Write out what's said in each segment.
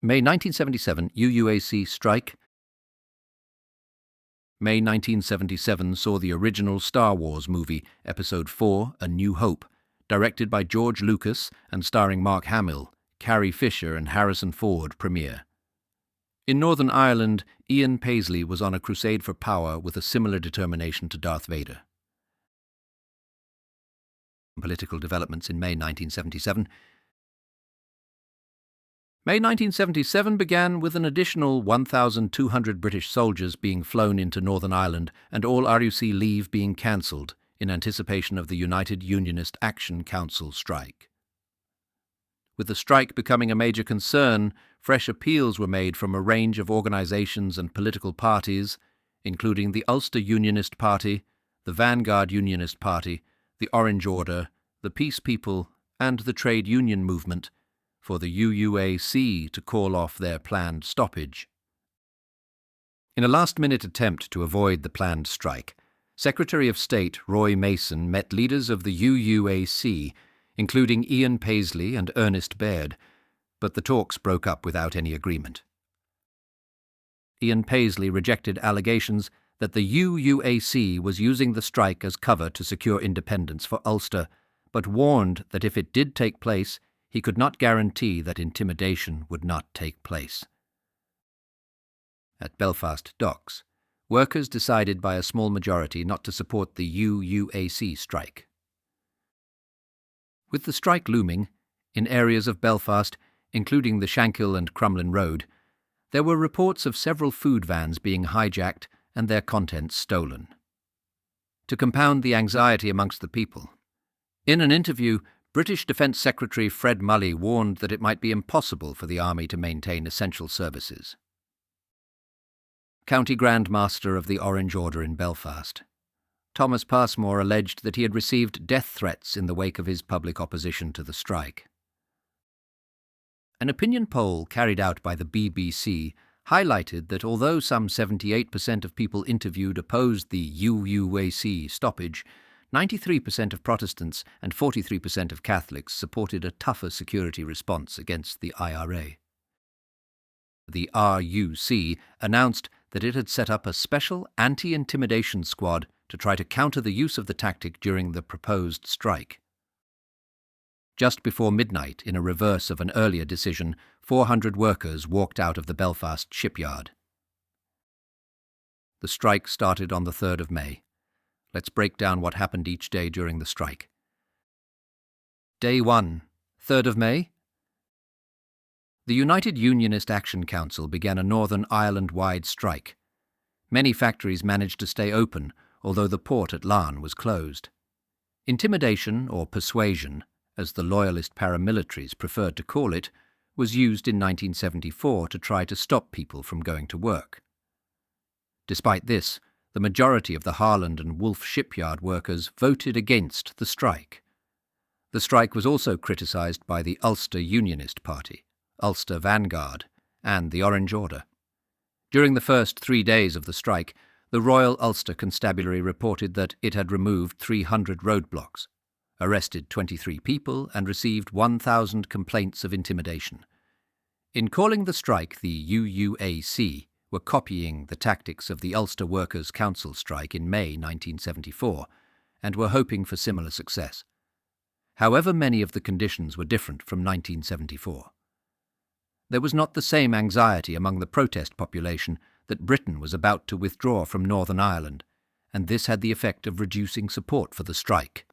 May 1977, UUAC Strike. May 1977 saw the original Star Wars movie, Episode 4, A New Hope, directed by George Lucas and starring Mark Hamill, Carrie Fisher and Harrison Ford, premiere. In Northern Ireland, Ian Paisley was on a crusade for power with a similar determination to Darth Vader. Political developments in May 1977. May 1977 began with an additional 1,200 British soldiers being flown into Northern Ireland and all RUC leave being cancelled in anticipation of the United Unionist Action Council strike. With the strike becoming a major concern, fresh appeals were made from a range of organisations and political parties, including the Ulster Unionist Party, the Vanguard Unionist Party, the Orange Order, the Peace People and the Trade Union Movement, for the UUAC to call off their planned stoppage. In a last-minute attempt to avoid the planned strike, Secretary of State Roy Mason met leaders of the UUAC, including Ian Paisley and Ernest Baird, but the talks broke up without any agreement. Ian Paisley rejected allegations that the UUAC was using the strike as cover to secure independence for Ulster, but warned that if it did take place, he could not guarantee that intimidation would not take place. At Belfast Docks, workers decided by a small majority not to support the UUAC strike. With the strike looming, in areas of Belfast, including the Shankill and Crumlin Road, there were reports of several food vans being hijacked and their contents stolen. To compound the anxiety amongst the people, in an interview, British Defence Secretary Fred Mulley warned that it might be impossible for the Army to maintain essential services. County Grand Master of the Orange Order in Belfast, Thomas Passmore alleged that he had received death threats in the wake of his public opposition to the strike. An opinion poll carried out by the BBC highlighted that although some 78% of people interviewed opposed the UUAC stoppage, 93% of Protestants and 43% of Catholics supported a tougher security response against the IRA. The RUC announced that it had set up a special anti-intimidation squad to try to counter the use of the tactic during the proposed strike. Just before midnight, in a reverse of an earlier decision, 400 workers walked out of the Belfast shipyard. The strike started on the 3rd of May. Let's break down what happened each day during the strike. Day 1, 3rd of May. The United Unionist Action Council began a Northern Ireland-wide strike. Many factories managed to stay open, although the port at Larne was closed. Intimidation, or persuasion, as the loyalist paramilitaries preferred to call it, was used in 1974 to try to stop people from going to work. Despite this, the majority of the Harland and Wolff shipyard workers voted against the strike. The strike was also criticised by the Ulster Unionist Party, Ulster Vanguard, and the Orange Order. During the first 3 days of the strike, the Royal Ulster Constabulary reported that it had removed 300 roadblocks, arrested 23 people, and received 1,000 complaints of intimidation. In calling the strike the UUAC, were copying the tactics of the Ulster Workers' Council strike in May 1974, and were hoping for similar success. However, many of the conditions were different from 1974. There was not the same anxiety among the protest population that Britain was about to withdraw from Northern Ireland, and this had the effect of reducing support for the strike.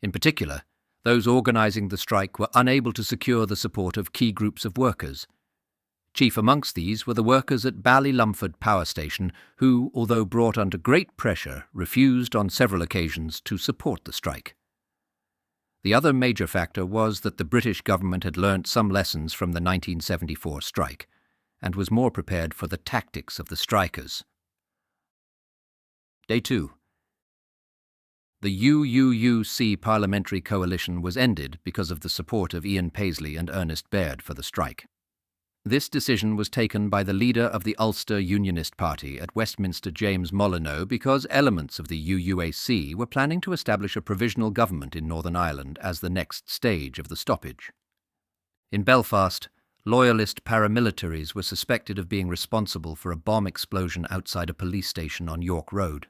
In particular, those organising the strike were unable to secure the support of key groups of workers. Chief amongst these were the workers at Ballylumford Power Station who, although brought under great pressure, refused on several occasions to support the strike. The other major factor was that the British government had learnt some lessons from the 1974 strike and was more prepared for the tactics of the strikers. Day 2. The UUUC parliamentary coalition was ended because of the support of Ian Paisley and Ernest Baird for the strike. This decision was taken by the leader of the Ulster Unionist Party at Westminster James Molyneux because elements of the UUAC were planning to establish a provisional government in Northern Ireland as the next stage of the stoppage. In Belfast, loyalist paramilitaries were suspected of being responsible for a bomb explosion outside a police station on York Road.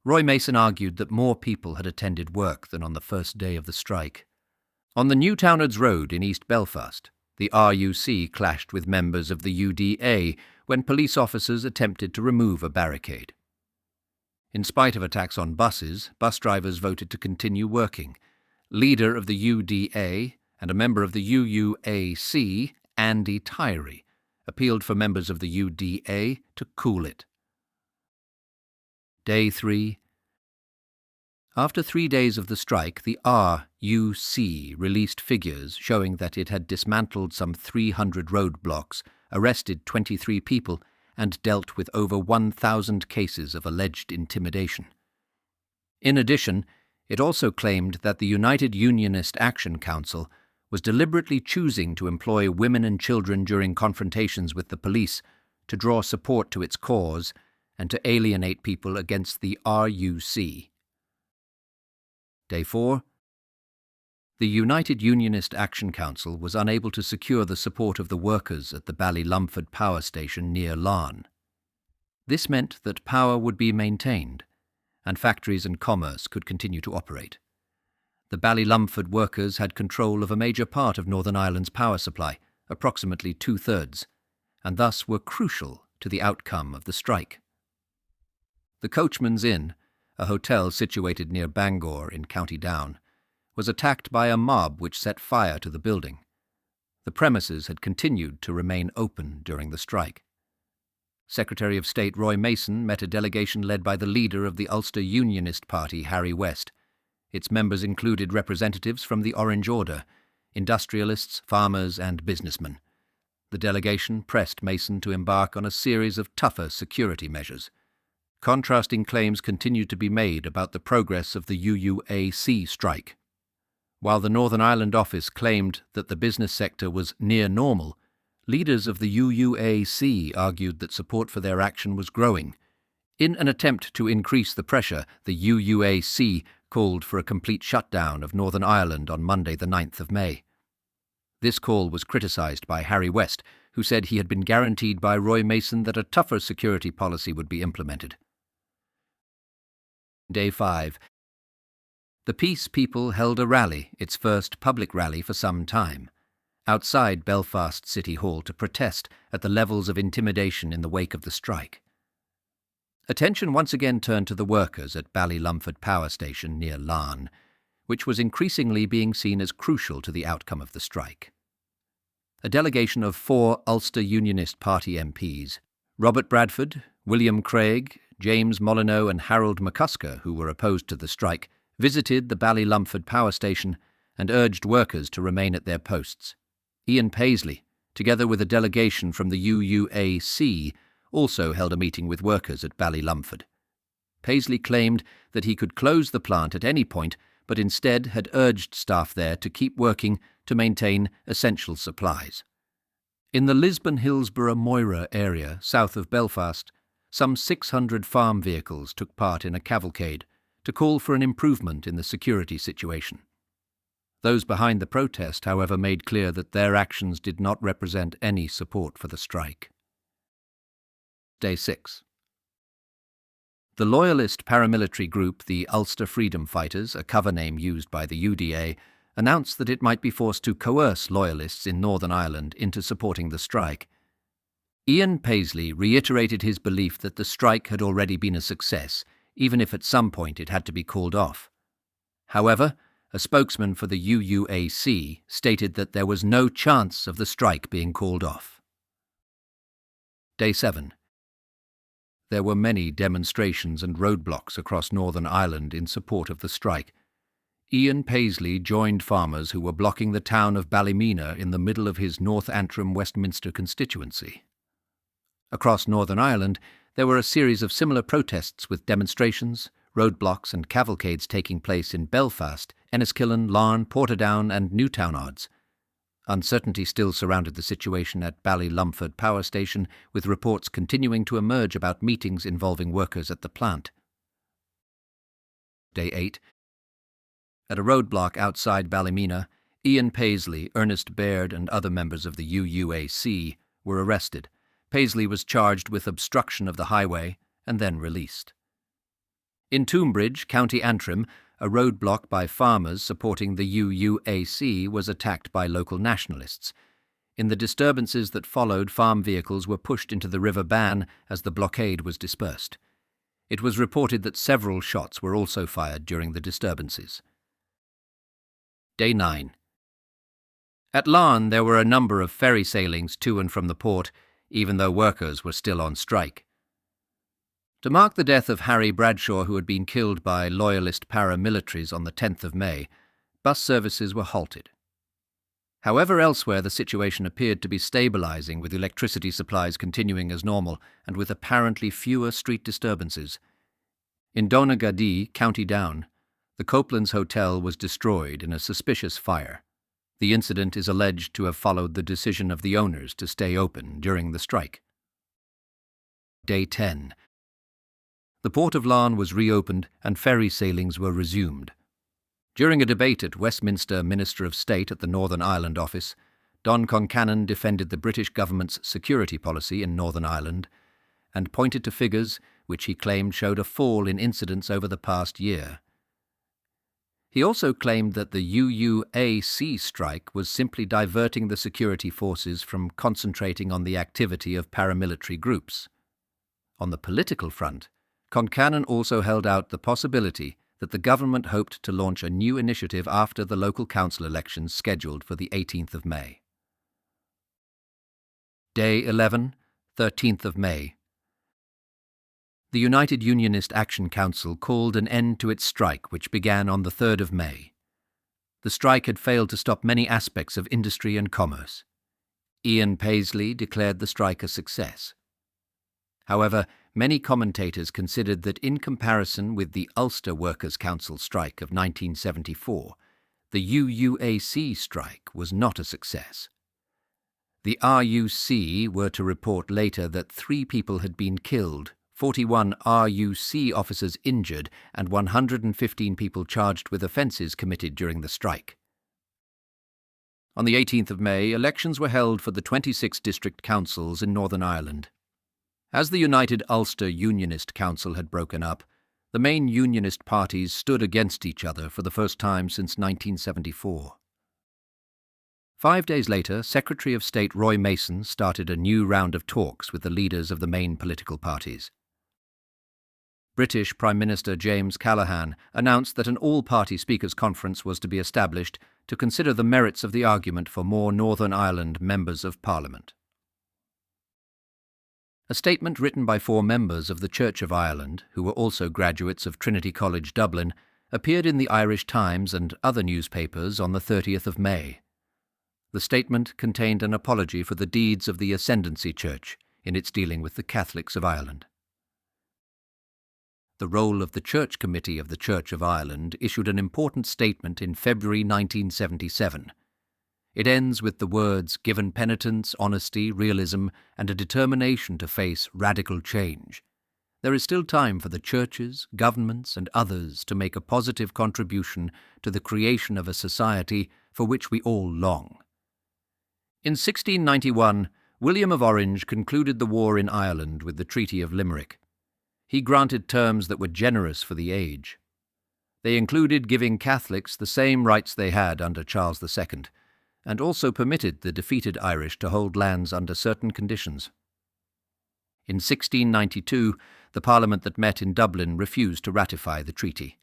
Roy Mason argued that more people had attended work than on the first day of the strike. On the Newtownards Road in East Belfast, the RUC clashed with members of the UDA when police officers attempted to remove a barricade. In spite of attacks on buses, bus drivers voted to continue working. Leader of the UDA and a member of the UUAC, Andy Tyree, appealed for members of the UDA to cool it. Day 3. After 3 days of the strike, the RUC released figures showing that it had dismantled some 300 roadblocks, arrested 23 people, and dealt with over 1,000 cases of alleged intimidation. In addition, it also claimed that the United Unionist Action Council was deliberately choosing to employ women and children during confrontations with the police to draw support to its cause and to alienate people against the RUC. Day 4. The United Unionist Action Council was unable to secure the support of the workers at the Ballylumford power station near Larne. This meant that power would be maintained, and factories and commerce could continue to operate. The Ballylumford workers had control of a major part of Northern Ireland's power supply, approximately 2/3, and thus were crucial to the outcome of the strike. The Coachman's Inn, a hotel situated near Bangor in County Down, was attacked by a mob which set fire to the building. The premises had continued to remain open during the strike. Secretary of State Roy Mason met a delegation led by the leader of the Ulster Unionist Party, Harry West. Its members included representatives from the Orange Order, industrialists, farmers, and businessmen. The delegation pressed Mason to embark on a series of tougher security measures. Contrasting claims continued to be made about the progress of the UUAC strike. While the Northern Ireland office claimed that the business sector was near normal, leaders of the UUAC argued that support for their action was growing. In an attempt to increase the pressure, the UUAC called for a complete shutdown of Northern Ireland on Monday the 9th of May. This call was criticised by Harry West, who said he had been guaranteed by Roy Mason that a tougher security policy would be implemented. Day 5. The Peace People held a rally, its first public rally for some time, outside Belfast City Hall to protest at the levels of intimidation in the wake of the strike. Attention once again turned to the workers at Ballylumford Power Station near Larne, which was increasingly being seen as crucial to the outcome of the strike. A delegation of 4 Ulster Unionist Party MPs, Robert Bradford, William Craig, James Molyneux and Harold McCusker, who were opposed to the strike, visited the Ballylumford power station and urged workers to remain at their posts. Ian Paisley, together with a delegation from the UUAC, also held a meeting with workers at Ballylumford. Paisley claimed that he could close the plant at any point, but instead had urged staff there to keep working to maintain essential supplies. In the Lisbon-Hillsborough-Moira area, south of Belfast, some 600 farm vehicles took part in a cavalcade to call for an improvement in the security situation. Those behind the protest, however, made clear that their actions did not represent any support for the strike. Day 6. The loyalist paramilitary group, the Ulster Freedom Fighters, a cover name used by the UDA, announced that it might be forced to coerce loyalists in Northern Ireland into supporting the strike. Ian Paisley reiterated his belief that the strike had already been a success, even if at some point it had to be called off. However, a spokesman for the UUAC stated that there was no chance of the strike being called off. Day 7. There were many demonstrations and roadblocks across Northern Ireland in support of the strike. Ian Paisley joined farmers who were blocking the town of Ballymena in the middle of his North Antrim Westminster constituency. Across Northern Ireland, there were a series of similar protests with demonstrations, roadblocks and cavalcades taking place in Belfast, Enniskillen, Larne, Portadown and Newtownards. Uncertainty still surrounded the situation at Ballylumford Power Station, with reports continuing to emerge about meetings involving workers at the plant. Day 8. At a roadblock outside Ballymena, Ian Paisley, Ernest Baird, and other members of the UUAC were arrested. Paisley was charged with obstruction of the highway and then released. In Toombridge, County Antrim, a roadblock by farmers supporting the UUAC was attacked by local nationalists. In the disturbances that followed, farm vehicles were pushed into the River Bann as the blockade was dispersed. It was reported that several shots were also fired during the disturbances. Day 9. At Larne there were a number of ferry sailings to and from the port, even though workers were still on strike. To mark the death of Harry Bradshaw, who had been killed by loyalist paramilitaries on the 10th of May, bus services were halted. However, elsewhere the situation appeared to be stabilising, with electricity supplies continuing as normal and with apparently fewer street disturbances. In Donaghadee, County Down, the Copeland's Hotel was destroyed in a suspicious fire. The incident is alleged to have followed the decision of the owners to stay open during the strike. Day 10. The port of Larne was reopened and ferry sailings were resumed. During a debate at Westminster Minister of State at the Northern Ireland office, Don Concannon defended the British government's security policy in Northern Ireland and pointed to figures which he claimed showed a fall in incidents over the past year. He also claimed that the UUAC strike was simply diverting the security forces from concentrating on the activity of paramilitary groups. On the political front, Concannon also held out the possibility that the government hoped to launch a new initiative after the local council elections scheduled for the 18th of May. Day 11, 13th of May. The United Unionist Action Council called an end to its strike, which began on the 3rd of May. The strike had failed to stop many aspects of industry and commerce. Ian Paisley declared the strike a success. However, many commentators considered that in comparison with the Ulster Workers' Council strike of 1974, the UUAC strike was not a success. The RUC were to report later that 3 people had been killed, 41 RUC officers injured, and 115 people charged with offences committed during the strike. On the 18th of May, elections were held for the 26 district councils in Northern Ireland. As the United Ulster Unionist Council had broken up, the main unionist parties stood against each other for the first time since 1974. 5 days later, Secretary of State Roy Mason started a new round of talks with the leaders of the main political parties. British Prime Minister James Callaghan announced that an all-party speakers' conference was to be established to consider the merits of the argument for more Northern Ireland members of Parliament. A statement written by 4 members of the Church of Ireland, who were also graduates of Trinity College Dublin, appeared in the Irish Times and other newspapers on the 30th of May. The statement contained an apology for the deeds of the Ascendancy Church in its dealing with the Catholics of Ireland. The role of the Church Committee of the Church of Ireland issued an important statement in February 1977. It ends with the words, "given penitence, honesty, realism, and a determination to face radical change. There is still time for the churches, governments, and others to make a positive contribution to the creation of a society for which we all long." In 1691, William of Orange concluded the war in Ireland with the Treaty of Limerick. He granted terms that were generous for the age. They included giving Catholics the same rights they had under Charles II, and also permitted the defeated Irish to hold lands under certain conditions. In 1692, the Parliament that met in Dublin refused to ratify the treaty.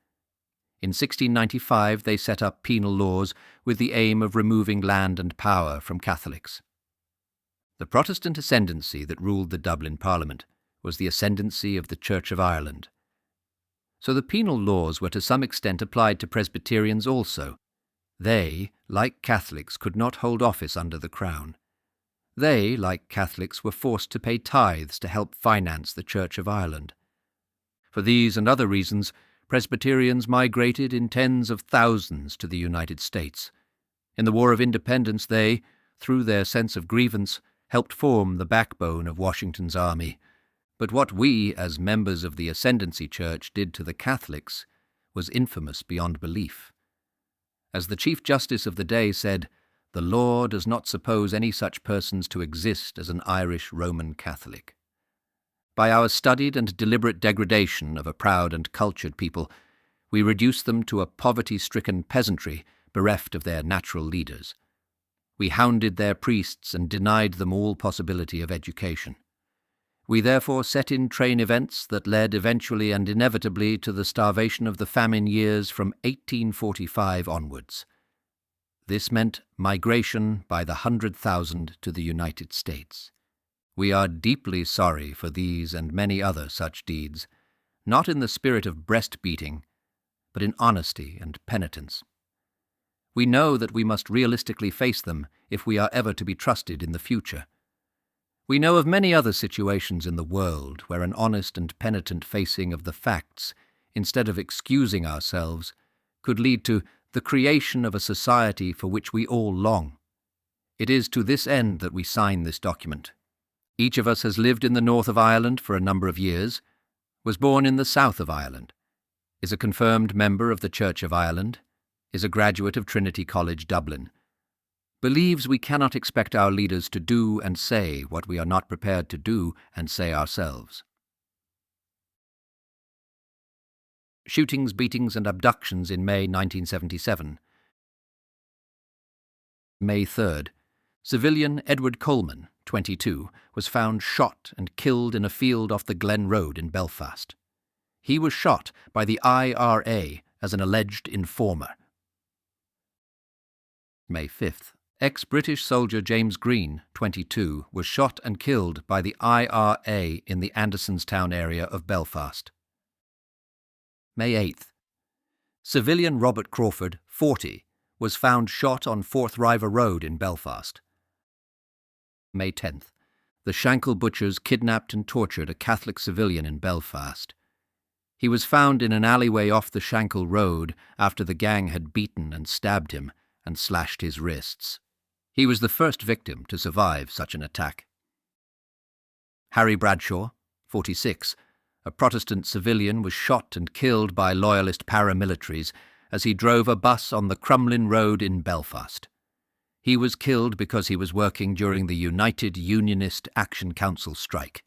In 1695, they set up penal laws with the aim of removing land and power from Catholics. The Protestant ascendancy that ruled the Dublin Parliament was the ascendancy of the Church of Ireland. So the penal laws were to some extent applied to Presbyterians also. They, like Catholics, could not hold office under the Crown. They, like Catholics, were forced to pay tithes to help finance the Church of Ireland. For these and other reasons, Presbyterians migrated in tens of thousands to the United States. In the War of Independence they, through their sense of grievance, helped form the backbone of Washington's army. But what we, as members of the Ascendancy Church, did to the Catholics was infamous beyond belief. As the Chief Justice of the day said, "The law does not suppose any such persons to exist as an Irish Roman Catholic." By our studied and deliberate degradation of a proud and cultured people, we reduce them to a poverty-stricken peasantry bereft of their natural leaders. We hounded their priests and denied them all possibility of education. We therefore set in train events that led eventually and inevitably to the starvation of the famine years from 1845 onwards. This meant migration by the 100,000 to the United States. We are deeply sorry for these and many other such deeds, not in the spirit of breast-beating, but in honesty and penitence. We know that we must realistically face them if we are ever to be trusted in the future. We know of many other situations in the world where an honest and penitent facing of the facts, instead of excusing ourselves, could lead to the creation of a society for which we all long. It is to this end that we sign this document. Each of us has lived in the north of Ireland for a number of years, was born in the south of Ireland, is a confirmed member of the Church of Ireland, is a graduate of Trinity College, Dublin, believes we cannot expect our leaders to do and say what we are not prepared to do and say ourselves. Shootings, beatings and abductions in May 1977. May 3rd. Civilian Edward Coleman, 22, was found shot and killed in a field off the Glen Road in Belfast. He was shot by the IRA as an alleged informer. May 5th. Ex-British soldier James Green, 22, was shot and killed by the IRA in the Andersonstown area of Belfast. May 8th. Civilian Robert Crawford, 40, was found shot on Forth River Road in Belfast. May 10th. The Shankill butchers kidnapped and tortured a Catholic civilian in Belfast. He was found in an alleyway off the Shankill Road after the gang had beaten and stabbed him and slashed his wrists. He was the first victim to survive such an attack. Harry Bradshaw, 46, a Protestant civilian, was shot and killed by loyalist paramilitaries as he drove a bus on the Crumlin Road in Belfast. He was killed because he was working during the United Unionist Action Council strike.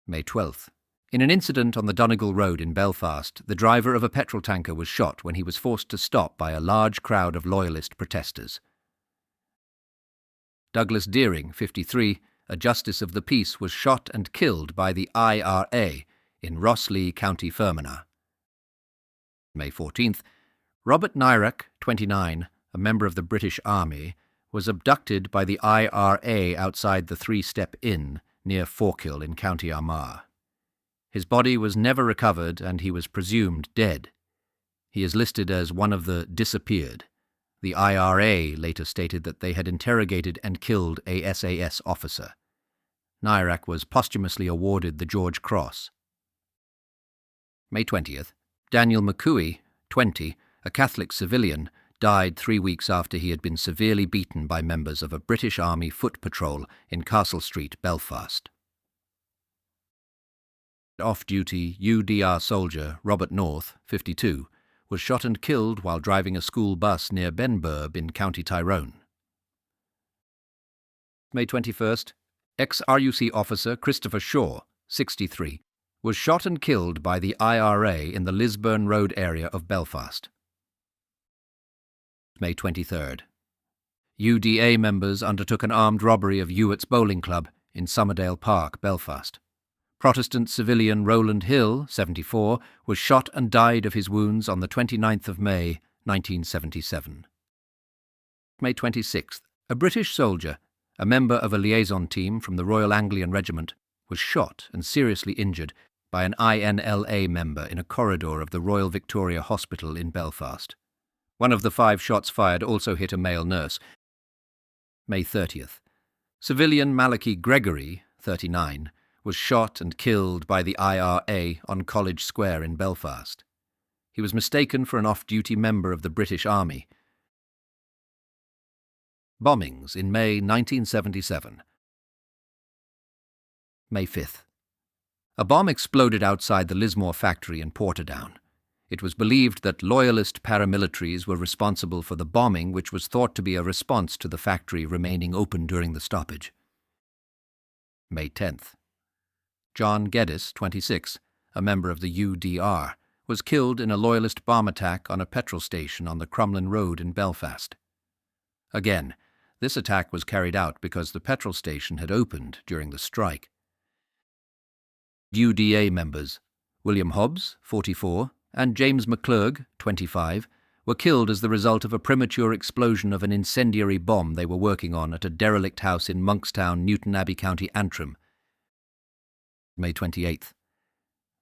May 12th. In an incident on the Donegal Road in Belfast, the driver of a petrol tanker was shot when he was forced to stop by a large crowd of loyalist protesters. Douglas Deering, 53, a justice of the peace, was shot and killed by the IRA in Rosslea, County Fermanagh. May 14th. Robert Nyrak, 29, a member of the British Army, was abducted by the IRA outside the Three-Step Inn near Forkhill in County Armagh. His body was never recovered and he was presumed dead. He is listed as one of the disappeared. The IRA later stated that they had interrogated and killed a SAS officer. Nyrak was posthumously awarded the George Cross. May 20th. Daniel McCooey, 20, a Catholic civilian, died 3 weeks after he had been severely beaten by members of a British Army foot patrol in Castle Street, Belfast. Off-duty UDR soldier Robert North, 52, was shot and killed while driving a school bus near Benburb in County Tyrone. May 21st. Ex-RUC officer Christopher Shaw, 63, was shot and killed by the IRA in the Lisburn Road area of Belfast. May 23rd. UDA members undertook an armed robbery of Hewitt's Bowling Club in Somerdale Park, Belfast. Protestant civilian Rowland Hill, 74, was shot and died of his wounds on the 29th of May, 1977. May 26th. A British soldier, a member of a liaison team from the Royal Anglian Regiment, was shot and seriously injured by an INLA member in a corridor of the Royal Victoria Hospital in Belfast. One of the 5 shots fired also hit a male nurse. May 30th. Civilian Malachi Gregory, 39, was shot and killed by the IRA on College Square in Belfast. He was mistaken for an off-duty member of the British Army. Bombings in May 1977. May 5th. A bomb exploded outside the Lismore factory in Portadown. It was believed that loyalist paramilitaries were responsible for the bombing, which was thought to be a response to the factory remaining open during the stoppage. May 10th. John Geddes, 26, a member of the UDR, was killed in a loyalist bomb attack on a petrol station on the Crumlin Road in Belfast. Again, this attack was carried out because the petrol station had opened during the strike. UDA members William Hobbs, 44, and James McClurg, 25, were killed as the result of a premature explosion of an incendiary bomb they were working on at a derelict house in Monkstown, Newton Abbey, County Antrim. May 28th.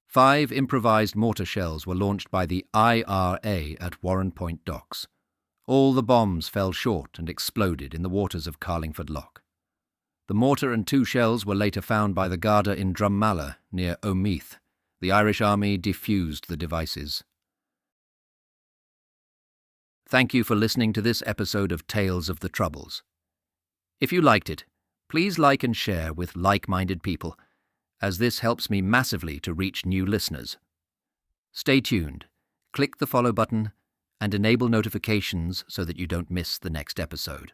5 improvised mortar shells were launched by the IRA at Warren Point Docks. All the bombs fell short and exploded in the waters of Carlingford Loch. The mortar and 2 shells were later found by the Garda in Drummalla, near Omeath. The Irish Army defused the devices. Thank you for listening to this episode of Tales of the Troubles. If you liked it, please like and share with like-minded people, as this helps me massively to reach new listeners. Stay tuned, click the follow button, and enable notifications so that you don't miss the next episode.